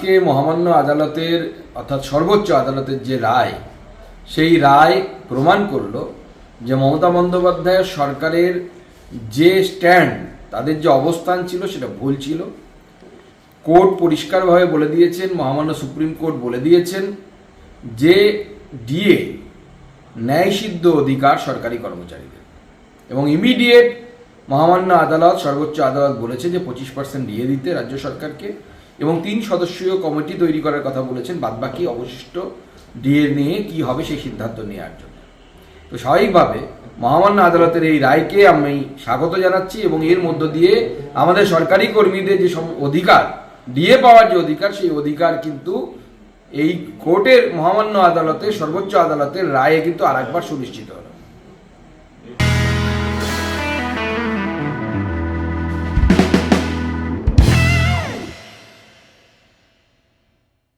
কে মহামান্য আদালতের অর্থাৎ সর্বোচ্চ আদালতের যে রায়, সেই রায় প্রমাণ করল যে মমতা বন্দ্যোপাধ্যায়ের সরকারের যে স্ট্যান্ড, তাদের যে অবস্থান ছিল সেটা ভুল ছিল। কোর্ট পরিষ্কারভাবে বলে দিয়েছেন, মহামান্য সুপ্রিম কোর্ট বলে দিয়েছেন যে ডিএ ন্যায়সিদ্ধ অধিকার সরকারি কর্মচারীদের, এবং ইমিডিয়েট মহামান্য আদালত, সর্বোচ্চ আদালত বলেছে যে 25% ডিএ দিতে রাজ্য সরকারকে, এবং 3 সদস্যীয় কমিটি তৈরি করার কথা বলেছেন বাদবাকি অবশিষ্ট ডিএ নিয়ে কি হবে সেই সিদ্ধান্ত নেওয়ার জন্য। তো স্বাভাবিকভাবে মহামান্য আদালতের এই রায়কে আমি স্বাগত জানাচ্ছি, এবং এর মধ্য দিয়ে আমাদের সরকারি কর্মীদের যে অধিকার, ডিএ পাওয়ার যে অধিকার, সেই অধিকার কিন্তু এই কোর্টের মহামান্য আদালতে, সর্বোচ্চ আদালতের রায়ে কিন্তু আরেকবার সুনিশ্চিত হলো।